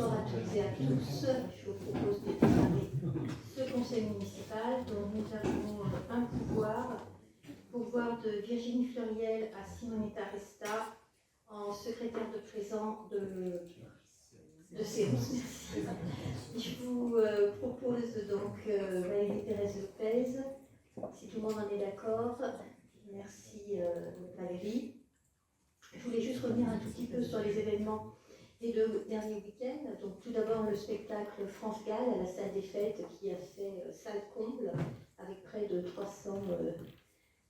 bonsoir à toutes et à tous. Je vous propose de démarrer ce conseil municipal dont nous avons un pouvoir de Virginie Fleuriel à Simonetta Resta en secrétaire de présent de séance. Merci. Je vous propose donc Valérie Thérèse Lopez, si tout le monde en est d'accord. Merci Valérie. Je voulais juste revenir un tout petit peu sur les événements des 2 derniers week-ends. Donc tout d'abord le spectacle France Gall à la salle des fêtes qui a fait salle comble avec près de 300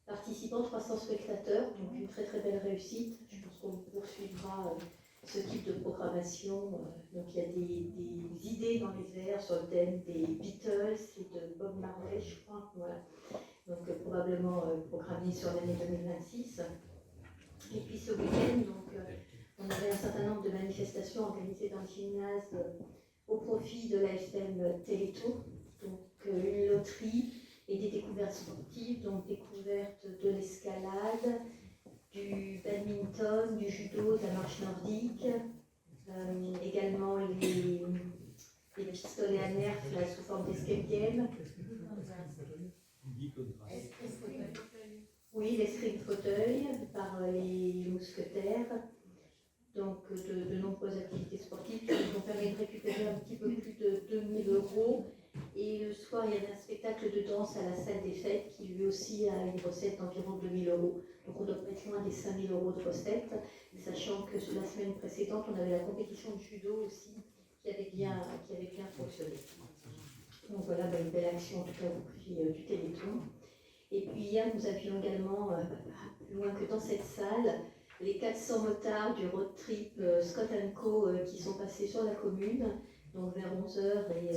participants, 300 spectateurs, donc une très très belle réussite. Je pense qu'on poursuivra ce type de programmation. Donc il y a des idées dans les airs sur le thème des Beatles et de Bob Marley, je crois. Voilà. Donc probablement programmé sur l'année 2026. Et puis ce week-end, on avait un certain nombre de manifestations organisées dans le gymnase au profit de l'AFM Téléthon. Donc une loterie et des découvertes sportives, donc découverte de l'escalade, du badminton, du judo, de la marche nordique, également les pistolets à nerfs là, sous forme d'escape game. Oui, l'escrime fauteuil par les mousquetaires, donc de nombreuses activités sportives qui nous ont permis de récupérer un petit peu plus de 2 000 €. Et le soir, il y avait un spectacle de danse à la salle des fêtes qui lui aussi a une recette d'environ 2 000 €. Donc on doit pas être loin des 5 000 € de recettes, sachant que la semaine précédente, on avait la compétition de judo aussi qui avait bien fonctionné. Donc voilà, une belle action en tout cas au profit du Téléthon. Et puis hier, nous avions également, plus loin que dans cette salle, les 400 motards du road trip Scott & Co qui sont passés sur la commune, donc vers 11 h et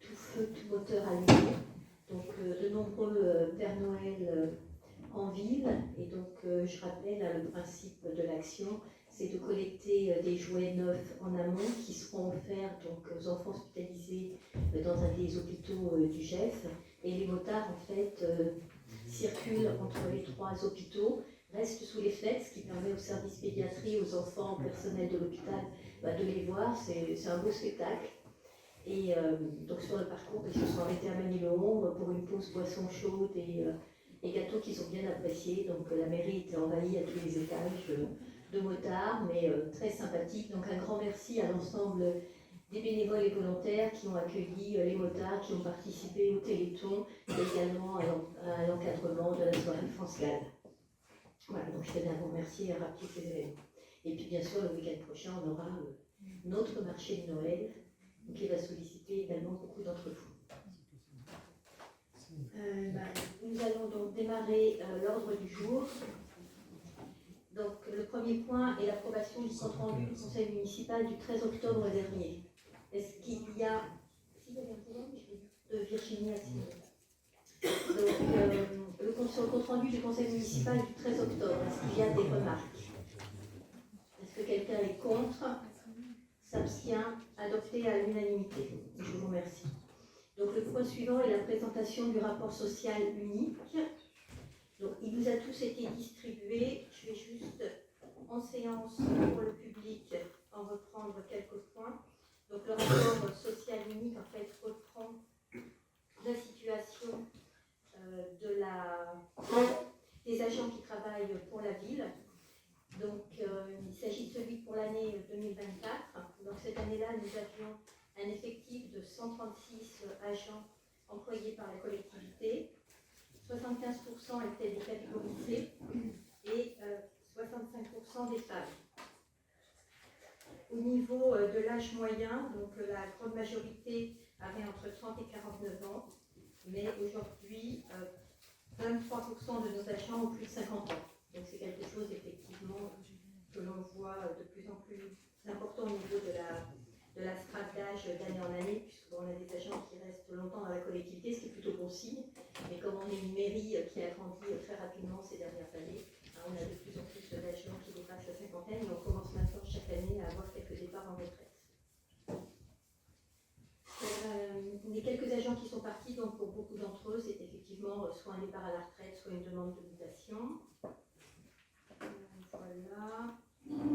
tout feu, tout moteur allumé. Donc de nombreux Père Noël en ville. Et donc je rappelle le principe de l'action, c'est de collecter des jouets neufs en amont qui seront offerts donc, aux enfants hospitalisés dans un des hôpitaux du GEF. Et les motards en fait circulent entre les 3 hôpitaux, restent sous les fenêtres, ce qui permet au service pédiatrie, aux enfants, au personnel de l'hôpital de les voir. C'est un beau spectacle. Et donc sur le parcours, ils se sont arrêtés à Manille-le-Hon pour une pause boisson chaude et gâteaux qu'ils ont bien appréciés. Donc la mairie était envahie à tous les étages de motards, mais très sympathique. Donc un grand merci à l'ensemble des bénévoles et volontaires qui ont accueilli les motards, qui ont participé au Téléthon et également à l'encadrement de la soirée France Gall. Voilà, donc je tenais à vous remercier et à rappeler ces événements. Et puis bien sûr, le week-end prochain, on aura notre marché de Noël qui va solliciter également beaucoup d'entre vous. Nous allons donc démarrer l'ordre du jour. Donc le premier point est l'approbation du compte rendu du conseil municipal du 13 octobre dernier. Est-ce qu'il y a... Si, il y avait un point de Virginie Assis. Donc sur le compte rendu du conseil municipal du 13 octobre, est-ce qu'il y a des remarques? Est-ce que quelqu'un est contre? S'abstient? Adopté à l'unanimité. Je vous remercie. Donc le point suivant est la présentation du rapport social unique. Donc il vous a tous été distribué. Je vais juste en séance pour le public en reprendre quelques points. Donc le rapport social unique en fait reprend la situation des agents qui travaillent pour la ville. Donc il s'agit de celui pour l'année 2024. Donc cette année-là, nous avions un effectif de 136 agents employés par la collectivité. 75% étaient des catégories C et 65% des femmes. Au niveau de l'âge moyen, donc la grande majorité avait entre 30 et 49 ans, mais aujourd'hui, 23% de nos agents ont plus de 50 ans. Donc c'est quelque chose effectivement que l'on voit de plus en plus important au niveau de la strate d'âge d'année en année, puisqu'on a des agents qui restent longtemps dans la collectivité, ce qui est plutôt bon signe. Mais comme on est une mairie qui a grandi très rapidement ces dernières années, on a de plus en plus d'agents qui dépassent la cinquantaine et on commence maintenant chaque année à avoir quelques départs en retraite. Les quelques agents qui sont partis, donc pour beaucoup d'entre eux, c'est effectivement soit un départ à la retraite, soit une demande de mutation. Voilà.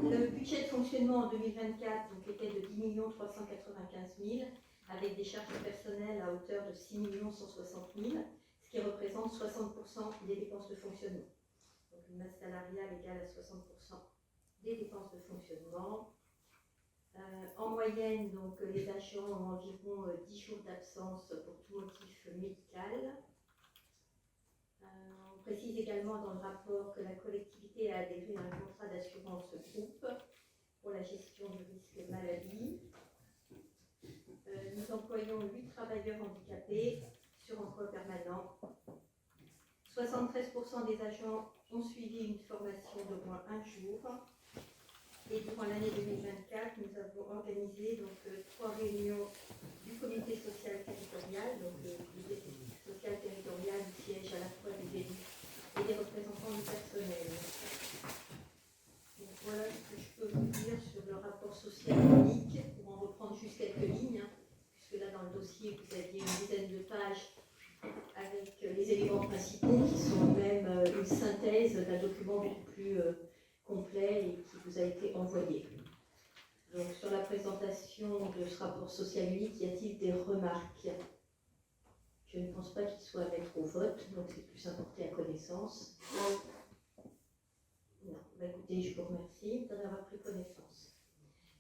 Le budget budget de fonctionnement en 2024 donc, était de 10 395 000, avec des charges personnelles à hauteur de 6 160 000, ce qui représente 60% des dépenses de fonctionnement. Donc une masse salariale égale à 60% des dépenses de fonctionnement. En moyenne, donc, les agents ont environ 10 jours d'absence pour tout motif médical. On précise également dans le rapport que la collectivité a adhéré à un contrat d'assurance groupe pour la gestion du risque maladie. Nous employons 8 travailleurs handicapés sur emploi permanent. 73% des agents ont suivi une formation d'au moins un jour. Et durant l'année 2024, nous avons organisé donc, 3 réunions du comité social territorial, donc le comité social territorial qui siège à la fois des élus et des représentants du personnel. Donc voilà ce que je peux vous dire sur le rapport social unique, pour en reprendre juste quelques lignes, puisque là dans le dossier vous aviez une dizaine de pages avec les éléments principaux qui sont même une synthèse d'un document beaucoup plus complet et qui vous a été envoyé. Donc sur la présentation de ce rapport social unique, y a-t-il des remarques? Je ne pense pas qu'il soit à mettre au vote, donc c'est plus apporté à connaissance. Non, bah écoutez, je vous remercie d'en avoir pris connaissance.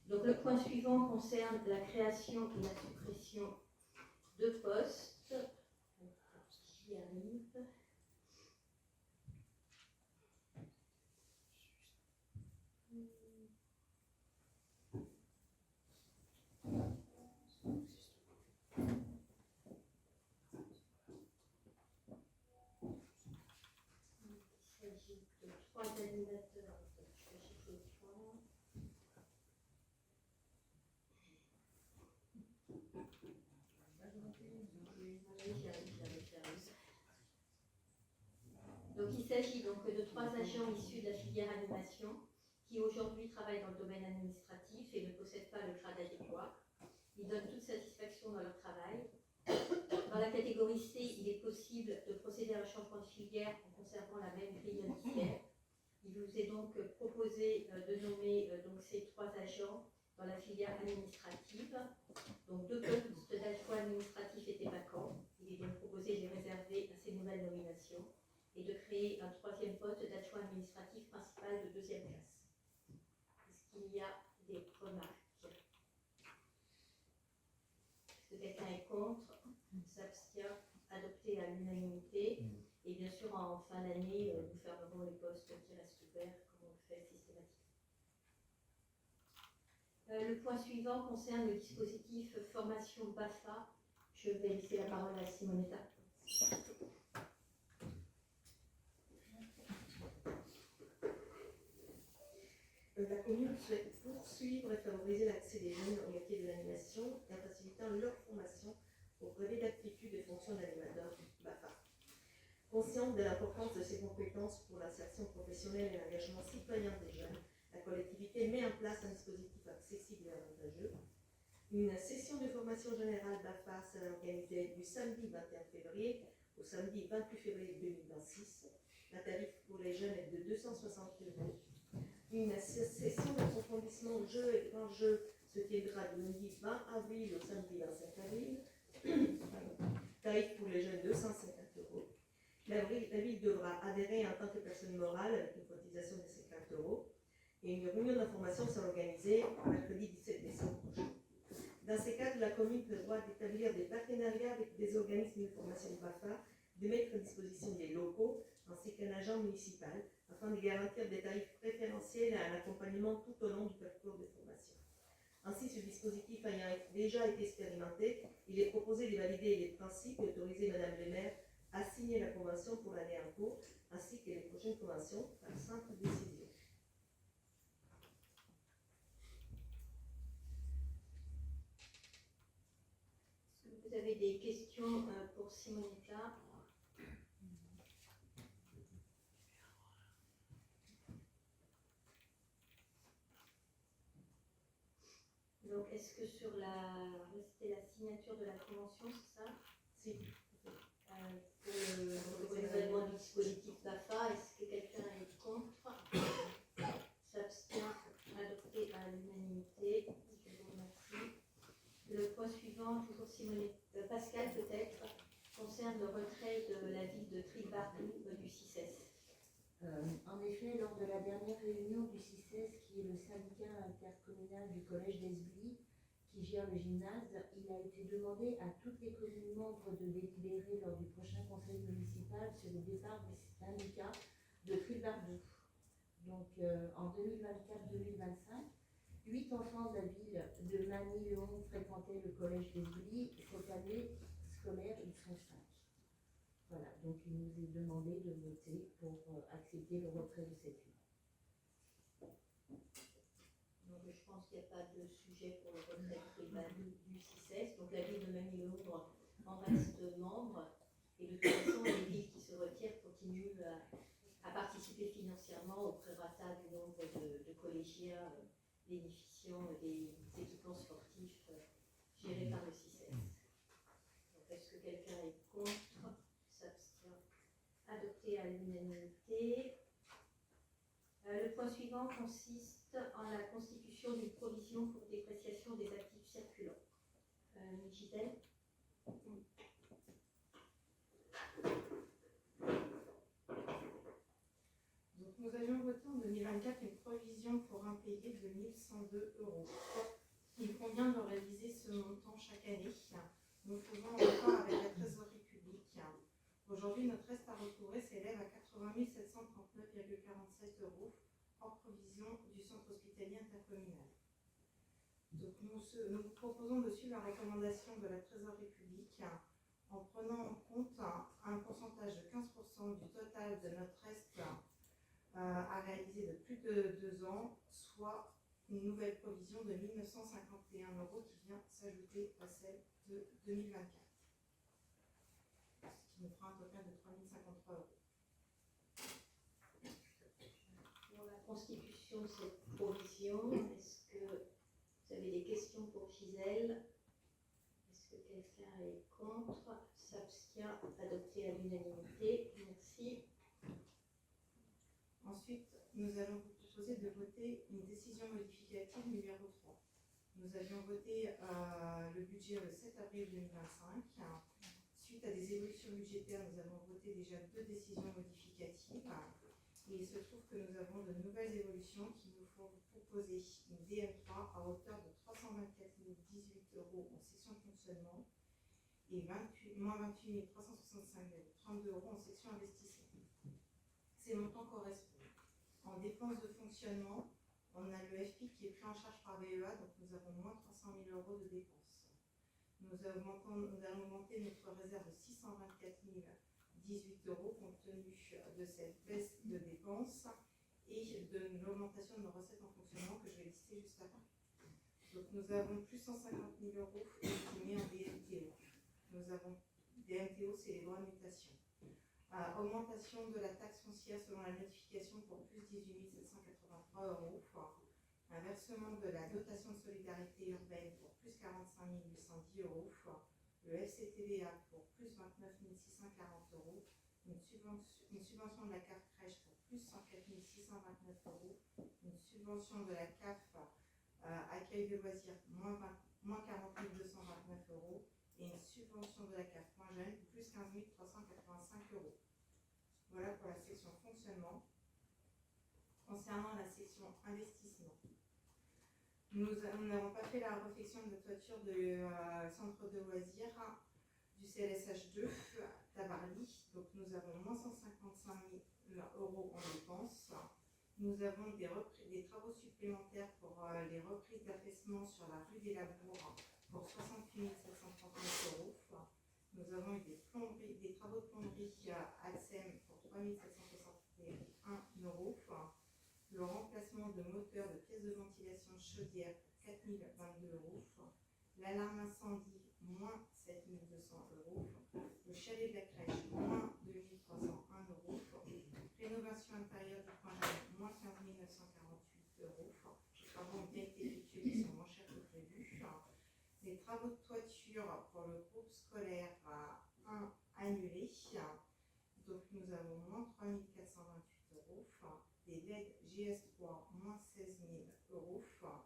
Donc le point suivant concerne la création et la suppression de postes. J'y arrive. Il s'agit de 3 animateurs. Je vais chercher le point. Donc il s'agit donc de 3 agents issus de la filière animation qui aujourd'hui travaillent dans le domaine administratif et ne possèdent pas le grade adéquat. Ils donnent toute satisfaction dans leur travail. Dans la catégorie C, il est possible de procéder à un changement de filière en conservant la même grille indiciaire. Il vous est donc proposé de nommer donc ces 3 agents dans la filière administrative. Donc 2 postes d'adjoint administratif étaient vacants. Il est donc proposé de les réserver à ces nouvelles nominations et de créer un 3e poste d'adjoint administratif principal de 2e classe. Est-ce qu'il y a des remarques? Est-ce que quelqu'un est contre? S'abstient? Adopté à l'unanimité. Et bien sûr, en fin d'année, nous fermerons les postes qui restent ouverts comme on le fait systématiquement. Le point suivant concerne le dispositif formation BAFA. Je vais laisser la parole à Simonetta. La commune souhaite poursuivre et favoriser l'accès des jeunes au métier de l'animation en facilitant leur formation au brevet d'aptitude et fonction d'animateur BAFA. Consciente de l'importance de ces compétences pour l'insertion professionnelle et l'engagement citoyen des jeunes, la collectivité met en place un dispositif accessible et avantageux. Une session de formation générale BAFA sera organisée du samedi 21 février au samedi 28 février 2026. La tarif pour les jeunes est de 260 €. Une session d'approfondissement jeux et grands jeux se tiendra du lundi 20 avril au samedi 25 avril. Tarif pour les jeunes 250 €. La ville devra adhérer en tant que personne morale avec une cotisation de 50 €. Et une réunion d'information sera organisée mercredi 17 décembre prochain. Dans ces cas, la commune prévoit d'établir des partenariats avec des organismes de formation BAFA, de mettre à disposition des locaux ainsi qu'un agent municipal afin de garantir des tarifs préférentiels et un accompagnement tout au long du parcours de formation. Ainsi, ce dispositif ayant déjà été expérimenté, il est proposé de valider les principes et autoriser Madame le maire à signer la convention pour l'année en cours ainsi que les prochaines conventions par simple décision. Vous avez des questions pour Simonetta? Donc, est-ce que sur c'était la signature de la convention, c'est ça? Si. Pour le renouvellement du dispositif BAFA, est-ce que quelqu'un est contre? S'abstient? Adopté Pascal, peut-être, concerne le retrait de la ville de Trilbartou du CICES. En effet, lors de la dernière réunion du CICES, qui est le syndicat intercommunal du collège d'Esbly, qui gère le gymnase, il a été demandé à toutes les communes membres de délibérer lors du prochain conseil municipal sur le départ du syndicat de Trilbartou. Donc en 2024-2025, 8 enfants de la ville de Magny-le-Hong fréquentaient le collège d'Esbly. Cette année scolaire, ils sont 5. Voilà, donc il nous est demandé de voter pour accepter le retrait de cette ville. Donc je pense qu'il n'y a pas de sujet pour le retrait du CICES. Donc la ville de Magny-le-Hong en reste membre. Et de toute façon, les villes qui se retirent continuent à participer financièrement au prorata du nombre de collégiens bénéficiant des équipements sportifs gérés par le CICES. Donc est-ce que quelqu'un est contre? S'abstient. Adopté à l'unanimité. Le point suivant consiste en la constitution d'une provision pour dépréciation des actifs circulants. Gisèle? Donc nous avions voté en 2024 une provision pour impayé de 1102 €. Il convient de réviser ce montant chaque année. Nous faisons en accord avec la trésorerie publique. Aujourd'hui, notre reste à recouvrer s'élève à 80 739,47 € hors provision du centre hospitalier intercommunal. Donc nous vous proposons de suivre la recommandation de la trésorerie publique en prenant en compte un pourcentage de 15% du total de notre reste à réaliser de plus de 2 ans, soit une nouvelle provision de 1 951 € qui vient s'ajouter à celle de 2024. Ce qui nous fera un total de 3 053 €. Pour la constitution de cette provision, est-ce que vous avez des questions pour Gisèle? Est-ce que quelqu'un est contre? S'abstient? Adopté à l'unanimité. Merci. Ensuite, nous allons vous proposer de voter une décision modificative numéro 3. Nous avions voté le budget le 7 avril 2025. Suite à des évolutions budgétaires, nous avons voté déjà 2 décisions modificatives. Et il se trouve que nous avons de nouvelles évolutions qui nous font proposer une DM3 à hauteur de 324 018 € en section de fonctionnement et moins 28 365,32 € en section investissement. Ces montants correspondent en dépenses de fonctionnement. On a le FPIC qui est pris en charge par VEA, donc nous avons moins 300 000 € de dépenses. Nous allons augmenter notre réserve de 624 018 € compte tenu de cette baisse de dépenses et de l'augmentation de nos recettes en fonctionnement que je vais lister juste après. Donc nous avons plus 150 000 € estimés en DMTO. Nous avons DMTO, c'est les droits de mutation. Augmentation de la taxe foncière selon la notification pour plus 18 783 €. Un versement de la dotation de solidarité urbaine pour plus 45 810 €. Le FCTVA pour plus 29 640 €. Une subvention de la CAF crèche pour plus 104 629 €. Une subvention de la CAF accueil de loisirs moins 40 229 € et une subvention de la CAF moins jeune plus 15 385 €. Voilà pour la section fonctionnement. Concernant la section investissement, nous n'avons pas fait la réfection de toiture de centre de loisirs du CLSH2 Tabarly, donc nous avons moins 155 000 € en dépenses. Nous avons des travaux supplémentaires pour les reprises d'affaissement sur la rue des Labours pour 68 739 €. Nous avons eu des travaux de plomberie à ATSEM pour 3 761 €. Le remplacement de moteurs de pièces de ventilation chaudière pour 4 022 €. L'alarme incendie, moins 7 200 €. Le chalet de la crèche, moins 2 301 €. Rénovation intérieure du point Jeanne, moins 15 948 €. Les travaux ont bien été effectués, ils sont moins chers que prévu. Les travaux de toiture pour le groupe scolaire 1 annulés. Donc nous avons moins 3 428 €. Des LED GS3, moins 16 000 €.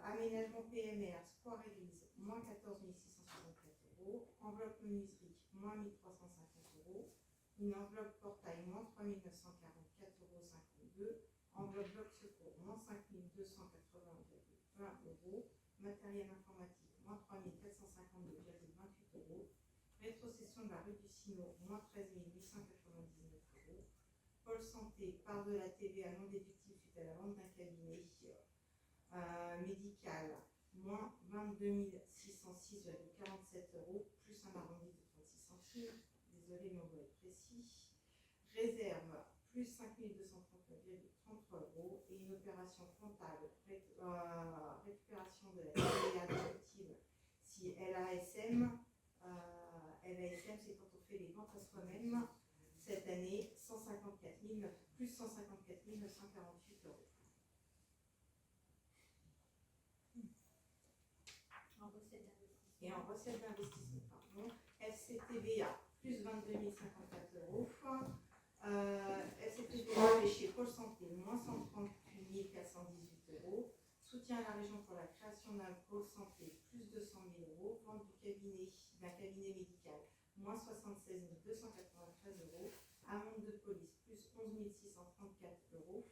Aménagement PMR, Square Église, moins 14 670 €, enveloppe menuiserie, moins 1 350 €, une enveloppe portail, moins 3 944,52 €, enveloppe bloc secours, moins 5 280,20 €, matériel informatique, moins 3 452,28 €, rétrocession de la rue du Sino, moins 13 899 €, pôle santé, part de la TVA non déductible suite à la vente d'un cabinet médical, moins 22 606,47 €, plus un arrondi de 36 centimes, désolé mais on doit être précis, réserve, plus 5 239,33 € et une opération comptable, récupération de la TVA déductible si LASM, LASM c'est quand on fait les ventes à soi-même, cette année, plus 154 948 €. Et en recette d'investissement, pardon, FCTVA, plus 22 054 €. FCTVA chez Pôle Santé, moins 138 418 €. Soutien à la région pour la création d'un pôle santé, plus 200 000 €. Vente d'un cabinet médical, moins 76 293 €. Amende de police, plus 11 634 €.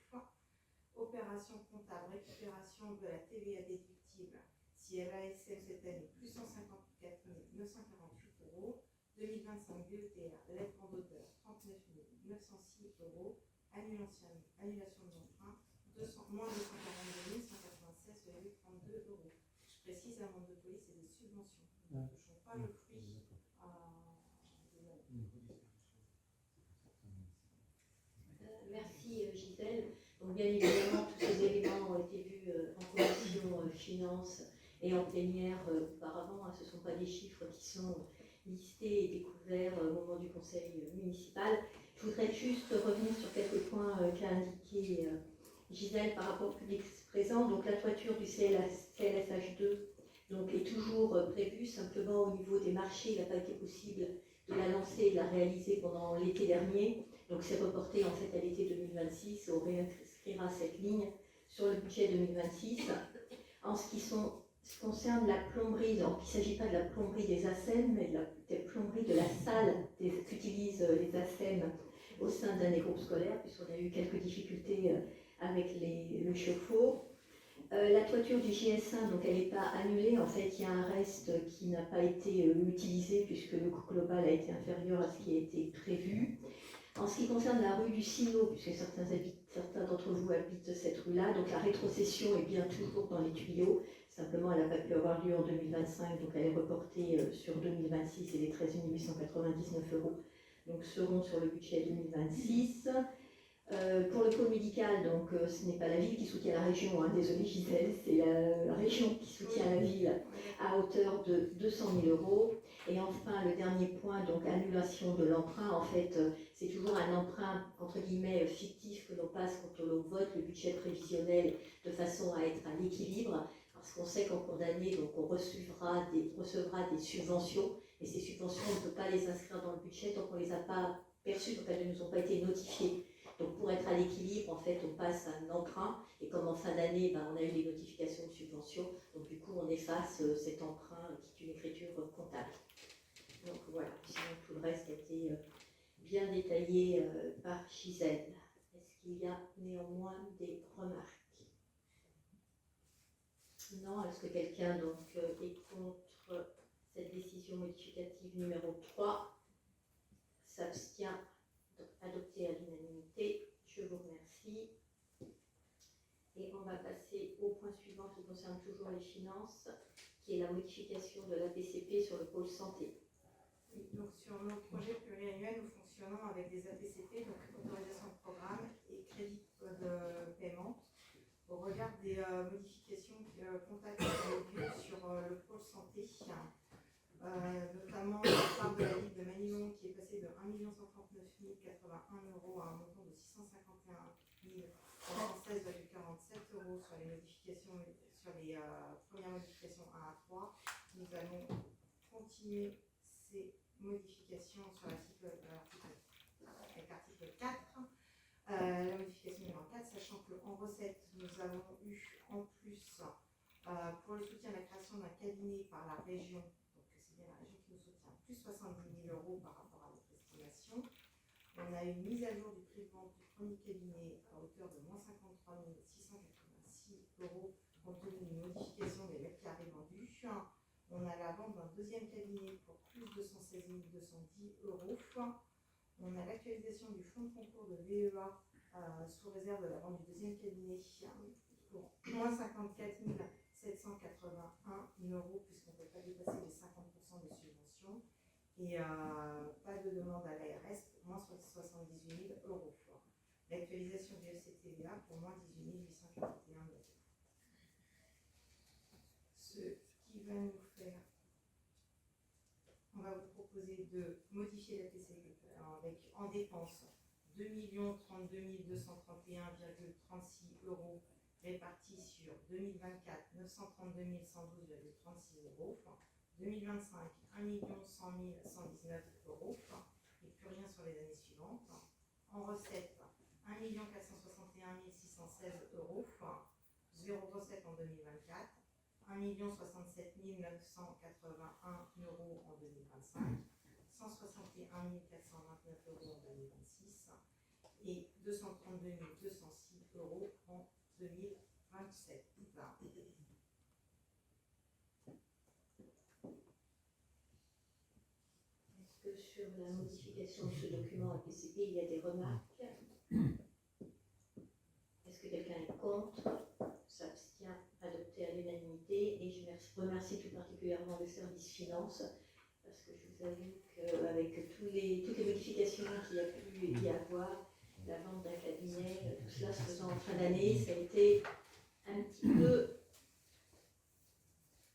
Opération comptable, récupération de la TVA déductible si LASM cette année, plus 154 948 €. 2025 BETR, lettre en odeur, 39 906 €. Annulation de l'emprunt, moins 242 196,32 €. Je précise, amende de police et des subventions. Nous ne touchons pas le fruit de Merci Gisèle. Donc bien évidemment, tous ces éléments ont été vus en commission finance et en plénière auparavant. Ce ne sont pas des chiffres qui sont listés et découverts au moment du conseil municipal. Je voudrais juste revenir sur quelques points qu'a indiqué Gisèle par rapport au public présent. Donc la toiture du CLSH2 donc, est toujours prévue, simplement au niveau des marchés, il n'a pas été possible de la lancer et de la réaliser pendant l'été dernier. Donc c'est reporté en fait à l'été 2026, on réinscrira cette ligne sur le budget 2026. En ce qui concerne la plomberie, donc il ne s'agit pas de la plomberie des ASEM, mais de la plomberie de la salle qu'utilisent les ASEM au sein d'un des groupes scolaires, puisqu'on a eu quelques difficultés avec le chauffe-eau. La toiture du JS1, donc elle n'est pas annulée, en fait il y a un reste qui n'a pas été utilisé puisque le coût global a été inférieur à ce qui a été prévu. En ce qui concerne la rue du Sino, puisque certains d'entre vous habitent cette rue-là, donc la rétrocession est bien toujours dans les tuyaux, simplement elle n'a pas pu avoir lieu en 2025, donc elle est reportée sur 2026 et les 13 899 € donc seront sur le budget 2026. Pour le pôle médical, donc ce n'est pas la ville qui soutient la région, hein, désolé Gisèle, c'est la région qui soutient la ville à hauteur de 200 000 €. Et enfin, le dernier point, donc annulation de l'emprunt, en fait, c'est toujours un emprunt entre guillemets fictif que l'on passe quand on vote le budget prévisionnel de façon à être à l'équilibre, parce qu'on sait qu'en cours d'année, donc on recevra des subventions, et ces subventions, on ne peut pas les inscrire dans le budget tant qu'on ne les a pas perçues, donc elles ne nous ont pas été notifiées. Donc pour être à l'équilibre, en fait, on passe à un emprunt, et comme en fin d'année, on a eu les notifications de subventions, donc du coup on efface cet emprunt qui est une écriture comptable. Donc voilà, sinon tout le reste a été bien détaillé par Gisèle. Est-ce qu'il y a néanmoins des remarques? Non. Est-ce que quelqu'un est contre cette décision modificative numéro 3? S'abstient? Adopté à l'unanimité. Je vous remercie. Et on va passer au point suivant qui concerne toujours les finances, qui est la modification de la DCP sur le pôle santé. Oui, donc sur nos projets pluriannuels, nous fonctionnons avec des APCP, donc autorisation de programme et crédit de paiement. Au regard des modifications comptables qui ont eu lieu sur le pôle santé, notamment la part de la ville de Manillon qui est passée de 1 139 081 € à un montant de 651 316,47 € sur les modifications, sur les premières modifications 1 à 3. Nous allons continuer ces modifications sur l'article 4. La modification numéro 4, sachant qu'en recette, nous avons eu en plus, pour le soutien à la création d'un cabinet par la région, donc c'est bien la région qui nous 70 000 euros par rapport à notre estimation. On a une mise à jour du prix de vente du premier cabinet à hauteur de moins 53 686 euros compte tenu d'une modification des mètres carrés vendus. On a la vente d'un deuxième cabinet pour plus 216 210 euros. On a l'actualisation du fonds de concours de VEA sous réserve de la vente du deuxième cabinet pour moins 54 781 euros puisqu'on ne peut pas dépasser les 50% de subvention. Et pas de demande à l'ARS pour moins 78 000 euros. L'actualisation du FCTVA pour moins 18 841 euros. Ce qui va nous faire, on va vous proposer de modifier la PCE avec en dépenses 2 032 231,36 euros répartis sur 2024 932 112,36 euros. 2025, 1 100 119 euros, et plus rien sur les années suivantes. En recettes, 1 461 616 euros, zéro recette en 2024, 1 067 981 euros en 2025, 161 429 euros en 2026 et 232 206 euros en 2027. Est-ce que sur la modification de ce document APCP, il y a des remarques? Est-ce que quelqu'un est contre? S'abstient? Adopté à l'unanimité. Et je remercie tout particulièrement le service finance, parce que je vous avoue qu'avec toutes les modifications qu'il y a pu y avoir, la vente d'un cabinet, tout cela se faisant en fin d'année, ça a été un petit peu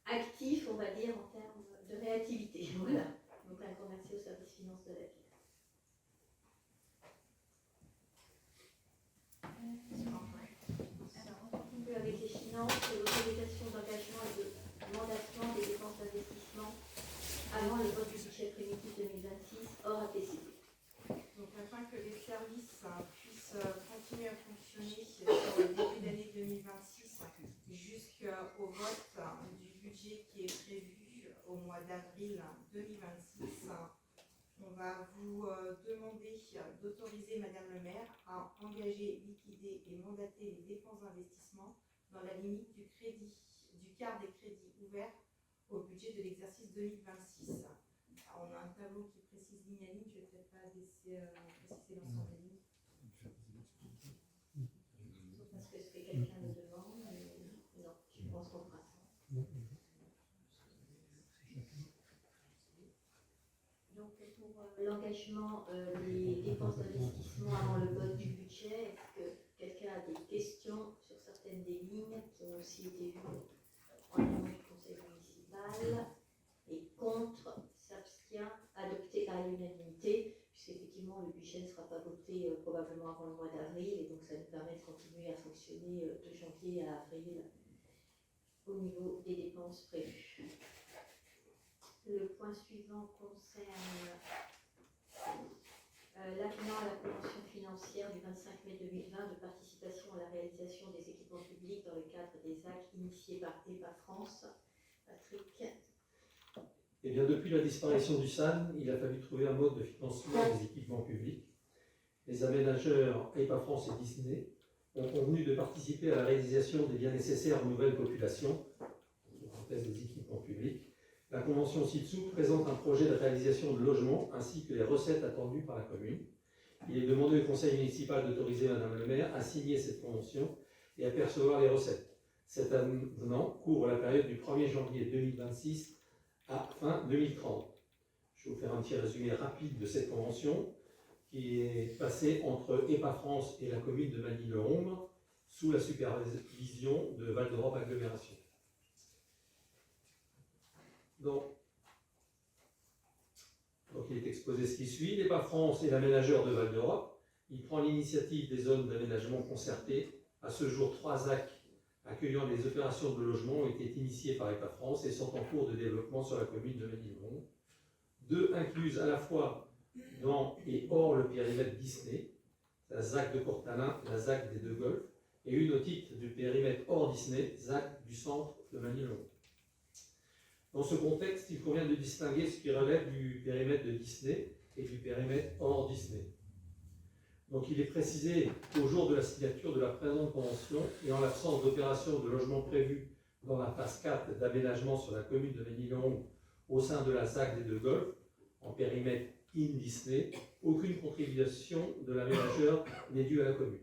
actif, on va dire, en termes de réactivité. Voilà. Donc un grand merci au service finance de la ville. Alors, on continue avec les finances, l'autorisation d'engagement et de mandatement des dépenses d'investissement avant le vote du budget primitif 2026 hors APCP. Donc afin que les services puissent continuer à fonctionner sur le début d'année 2026 jusqu'au vote du budget qui est prévu au mois d'avril 2026, on va vous demander d'autoriser Madame le maire à engager, liquider et mandater les dépenses d'investissement dans la limite du quart des crédits ouverts au budget de l'exercice 2026. Alors, on a un tableau qui précise ligne à ligne, je ne vais peut-être pas préciser l'ensemble des lignes. Parce que ce que quelqu'un me demande, non, je pense qu'on fera ça. Donc pour l'engagement des dépenses d'investissement avant le vote du budget, est-ce que quelqu'un a des questions sur certaines des lignes qui ont aussi été vues en amont du conseil municipal? Et contre, s'abstient, adopté à l'unanimité, puisqu'effectivement le budget ne sera pas voté probablement avant le mois d'avril, et donc ça nous permet de continuer à fonctionner de janvier à avril au niveau des dépenses prévues. Le point suivant concerne l'avenant à la convention financière du 25 mai 2020 de participation à la réalisation des équipements publics dans le cadre des actes initiés par EPA France. Patrick. Eh bien, depuis la disparition du SAN, il a fallu trouver un mode de financement des équipements publics. Les aménageurs EPA France et Disney ont convenu de participer à la réalisation des biens nécessaires aux nouvelles populations, en parenthèse des équipements publics. La convention ci-dessous présente un projet de réalisation de logements ainsi que les recettes attendues par la commune. Il est demandé au conseil municipal d'autoriser Madame le maire à signer cette convention et à percevoir les recettes. Cet avenant couvre la période du 1er janvier 2026 à fin 2030. Je vais vous faire un petit résumé rapide de cette convention qui est passée entre EPA France et la commune de Magny-le-Ombre sous la supervision de Val d'Europe Agglomération. Donc, il est exposé ce qui suit. L'EPA France est l'aménageur de Val d'Europe. Il prend l'initiative des zones d'aménagement concertées. À ce jour, 3 AC accueillant les opérations de logement ont été initiés par EPA France et sont en cours de développement sur la commune de Magny-le-Ombre. 2 incluses à la fois dans et hors le périmètre Disney, la ZAC de Courtalin, la ZAC des Deux Golfs, et une au titre du périmètre hors Disney, ZAC du centre de Magny-le-Ombre. Dans ce contexte, il convient de distinguer ce qui relève du périmètre de Disney et du périmètre hors Disney. Donc il est précisé qu'au jour de la signature de la présente convention et en l'absence d'opération de logement prévue dans la phase 4 d'aménagement sur la commune de Ménilmonge au sein de la ZAC des Deux Golfes, en périmètre in Disney, aucune contribution de l'aménageur n'est due à la commune.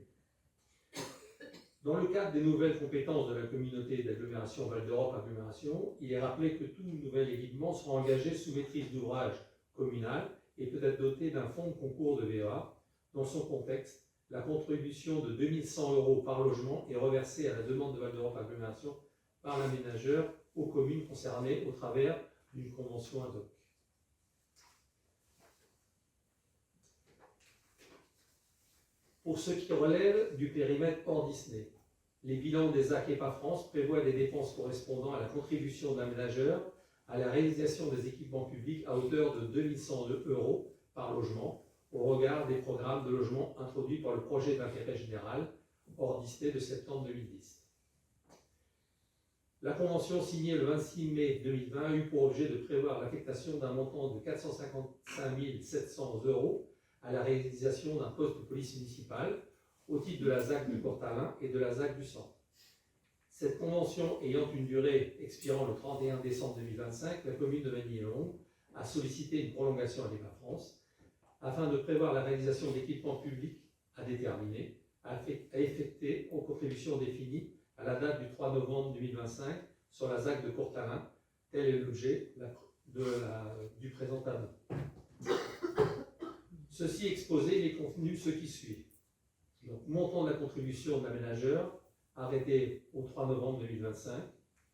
Dans le cadre des nouvelles compétences de la communauté d'agglomération Val d'Europe Agglomération, il est rappelé que tout nouvel équipement sera engagé sous maîtrise d'ouvrage communale et peut être doté d'un fonds de concours de VEA. Dans son contexte, la contribution de 2100 € par logement est reversée à la demande de Val d'Europe Agglomération par l'aménageur aux communes concernées au travers d'une convention ad hoc. Pour ce qui relève du périmètre hors Disney, les bilans des ZAC EPA France prévoient des dépenses correspondant à la contribution de l'aménageur à la réalisation des équipements publics à hauteur de 2100 € par logement, au regard des programmes de logement introduits par le projet d'intérêt général hors Disney de septembre 2010. La convention signée le 26 mai 2020 a eu pour objet de prévoir l'affectation d'un montant de 455 700 € à la réalisation d'un poste de police municipale au titre de la ZAC du Courtalin et de la ZAC du Centre. Cette convention ayant une durée expirant le 31 décembre 2025, la commune de Ménilmonge a sollicité une prolongation à l'EPA France afin de prévoir la réalisation d'équipements publics à déterminer, à effecter aux contributions définies à la date du 3 novembre 2025 sur la ZAC de Courtalin. Tel est l'objet du présent avenant. Ceci exposé, il est contenu ce qui suit. Donc, montant de la contribution de l'aménageur, arrêté au 3 novembre 2025,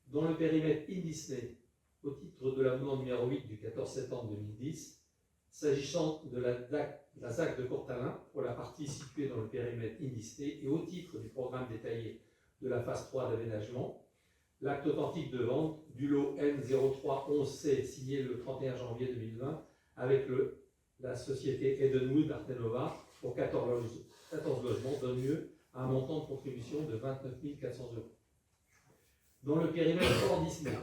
dans le périmètre in Disney, au titre de l'avenant numéro 8 du 14 septembre 2010, s'agissant de la ZAC de Courtalin, pour la partie située dans le périmètre in Disney, et au titre du programme détaillé de la phase 3 d'aménagement, l'acte authentique de vente du lot N0311C signé le 31 janvier 2020 avec la société Edenwood Artenova pour 14 logements donne lieu à un montant de contribution de 29 400 €. Dans le périmètre hors Disney,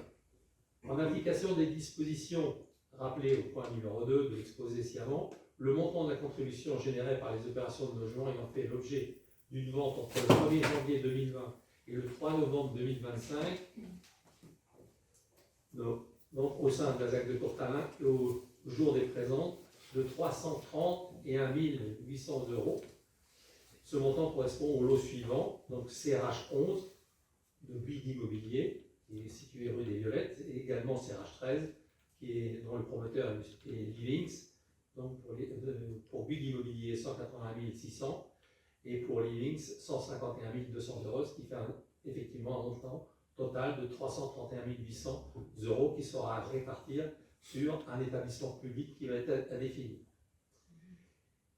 en application des dispositions rappelées au point numéro 2 de l'exposé ci-avant, le montant de la contribution générée par les opérations de logement ayant fait l'objet d'une vente entre le 1er janvier 2020 et le 3 novembre 2025, donc au sein de la ZAC de Courtalin, au jour des présentes, de 331 800 €. Ce montant correspond au lot suivant, donc CRH 11 de Bouygues Immobilier, qui est situé rue des Violettes, et également CRH 13, dont le promoteur est Livings, donc pour Bouygues Immobilier 180 600 et pour Livings 151 200 €, ce qui fait effectivement un montant total de 331 800 € qui sera à répartir sur un établissement public qui va être à définir.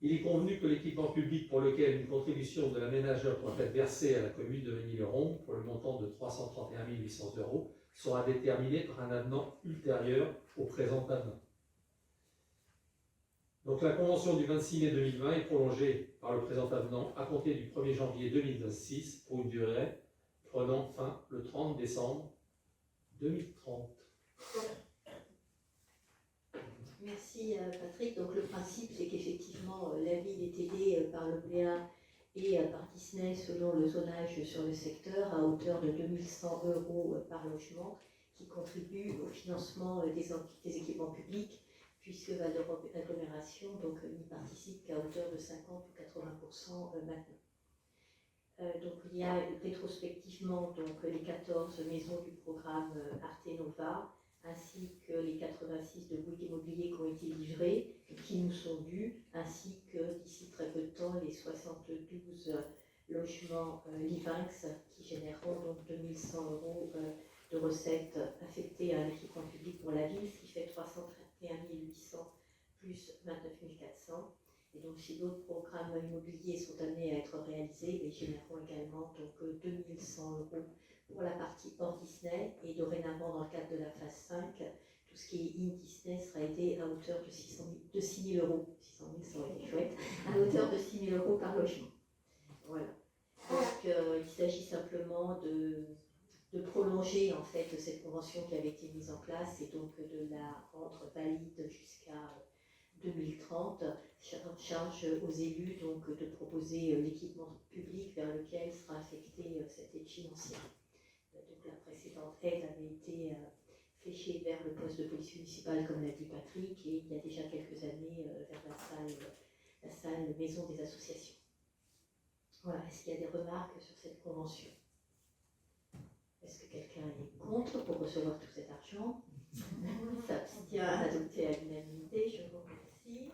Il est convenu que l'équipement public pour lequel une contribution de l'aménageur pourra être versée à la commune de Ménilmonge pour le montant de 331 800 € sera déterminé par un avenant ultérieur au présent avenant. Donc la convention du 26 mai 2020 est prolongée par le présent avenant à compter du 1er janvier 2026 pour une durée prenant fin le 30 décembre 2030. Merci Patrick. Donc le principe, c'est qu'effectivement la ville est aidée par l'OPA et par Disney selon le zonage sur le secteur à hauteur de 2100 € par logement qui contribue au financement des équipements publics, puisque Val d'Europe Agglomération n'y participe qu'à hauteur de 50 ou 80% maintenant. Donc il y a rétrospectivement les 14 maisons du programme Arte Nova, ainsi que les 86 de Bouygues Immobilier qui ont été livrés et qui nous sont dus, ainsi que d'ici très peu de temps les 72 logements Livings qui généreront donc 2100 € de recettes affectées à l'équipement public pour la ville, ce qui fait 331 800 plus 29 400. Et donc si d'autres programmes immobiliers sont amenés à être réalisés, ils généreront également donc 2100 € pour la partie hors Disney, et dorénavant dans le cadre de la phase 5, tout ce qui est in Disney sera aidé à hauteur de 6 000 €. 600 000, ça aurait été chouette, à hauteur de 6 000 € par logement. Voilà. Donc il s'agit simplement de prolonger en fait cette convention qui avait été mise en place et donc de la rendre valide jusqu'à 2030, charge aux élus donc de proposer l'équipement public vers lequel sera affectée cette aide financière. Donc la précédente aide avait été fléchée vers le poste de police municipale, comme l'a dit Patrick, et il y a déjà quelques années vers la salle maison des associations. Voilà, est-ce qu'il y a des remarques sur cette convention? Est-ce que quelqu'un est contre pour recevoir tout cet argent? S'abstient, adopté à l'unanimité, je vous remercie.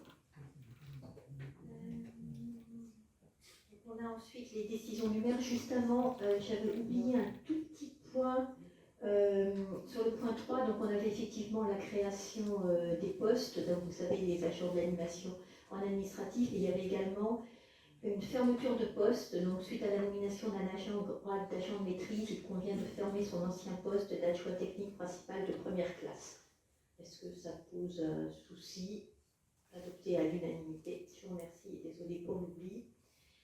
On a ensuite les décisions du maire. Juste avant, j'avais oublié un tout petit point sur le point 3. Donc, on avait effectivement la création des postes. Donc, vous savez, les agents de l'animation en administratif. Il y avait également une fermeture de poste. Donc, suite à la nomination d'un agent grade d'agent de maîtrise, il convient de fermer son ancien poste d'adjoint technique principal de première classe. Est-ce que ça pose souci? Adopté à l'unanimité. Je vous remercie et désolé pour l'oubli.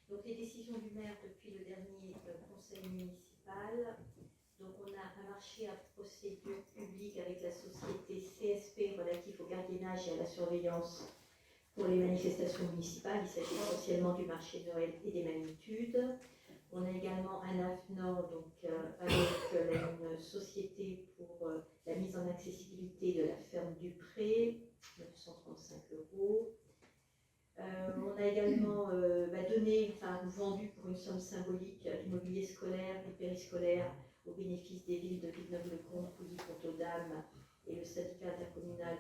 Donc les décisions du maire depuis le dernier conseil municipal. Donc on a un marché à procédure publique avec la société CSP relatif au gardiennage et à la surveillance pour les manifestations municipales. Il s'agit essentiellement du marché de Noël et des magnitudes. On a également un avenant donc, avec une société pour la mise en accessibilité de la ferme du Pré, 935 €. On a également vendu pour une somme symbolique l'immobilier scolaire et périscolaire au bénéfice des villes de Villeneuve-le-Comte, Pouilly-Courtauld-Dames et le syndicat intercommunal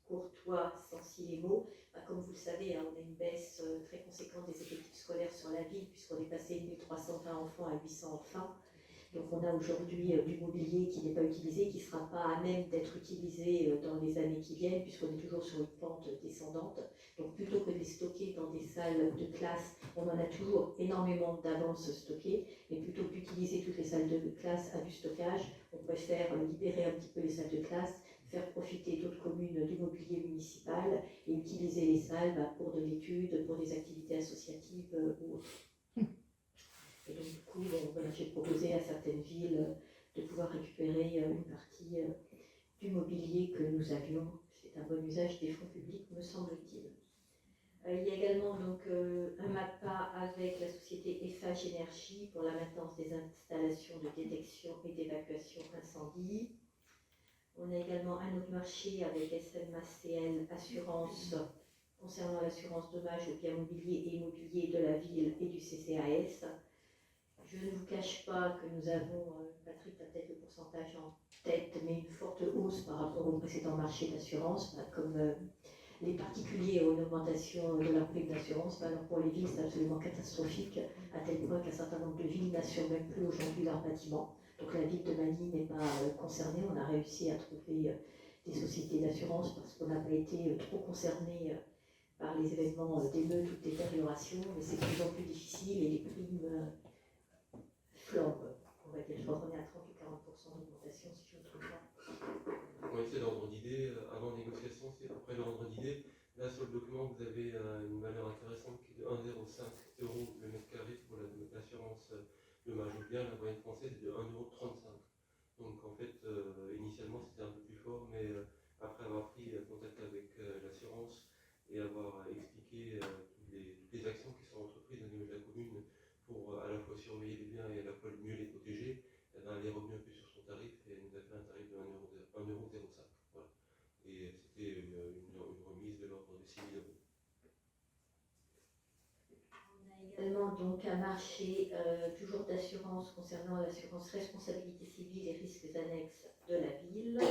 Courtois, Sancy-les-Maux. Comme vous le savez, on a une baisse très conséquente des effectifs scolaires sur la ville, puisqu'on est passé de 1320 enfants à 800 enfants. Donc on a aujourd'hui du mobilier qui n'est pas utilisé, qui ne sera pas à même d'être utilisé dans les années qui viennent, puisqu'on est toujours sur une pente descendante. Donc plutôt que de les stocker dans des salles de classe, on en a toujours énormément d'avance stockées, mais plutôt qu'utiliser toutes les salles de classe à du stockage, on préfère libérer un petit peu les salles de classe, faire profiter d'autres communes du mobilier municipal et utiliser les salles pour de l'étude, pour des activités associatives ou autres. Et donc du coup, j'ai proposé à certaines villes de pouvoir récupérer une partie du mobilier que nous avions. C'est un bon usage des fonds publics, me semble-t-il. Il y a également donc, un MAPA avec la société Eiffage Énergie pour la maintenance des installations de détection et d'évacuation incendie. On a également un autre marché avec SMACL Assurance concernant l'assurance dommage aux biens mobiliers et immobiliers de la ville et du CCAS. Je ne vous cache pas que nous avons, Patrick a peut-être le pourcentage en tête, mais une forte hausse par rapport au précédent marché d'assurance, comme les particuliers ont une augmentation de leur prime d'assurance. Alors pour les villes, c'est absolument catastrophique, à tel point qu'un certain nombre de villes n'assurent même plus aujourd'hui leurs bâtiments. Donc la ville de Magny n'est pas concernée. On a réussi à trouver des sociétés d'assurance parce qu'on n'a pas été trop concerné par les événements d'émeutes ou de détérioration, mais c'est de plus en plus difficile et les primes flambent. On va dire, je crois qu'on est à 30 ou 40% d'augmentation si je ne me trompe pas. Oui, c'est l'ordre d'idée. Avant négociation, c'est à peu près l'ordre d'idée. Là, sur le document, vous avez une valeur intéressante qui est de 1,05 € le mètre carré pour l'assurance dommage au bien. La moyenne française est de 1,35 €. Donc, en fait, initialement, c'était un peu plus fort, mais après avoir pris contact avec l'assurance et avoir expliqué toutes les actions qui sont entreprises au niveau de la commune pour à la fois surveiller les biens et à la fois mieux les protéger, elle est revenue un peu sur son tarif et elle nous a fait un tarif de 1,05 €. Voilà. Et c'était une remise de l'ordre de 6 000 €. On a également donc un marché toujours d'assurance concernant l'assurance responsabilité civile et risques annexes de la ville.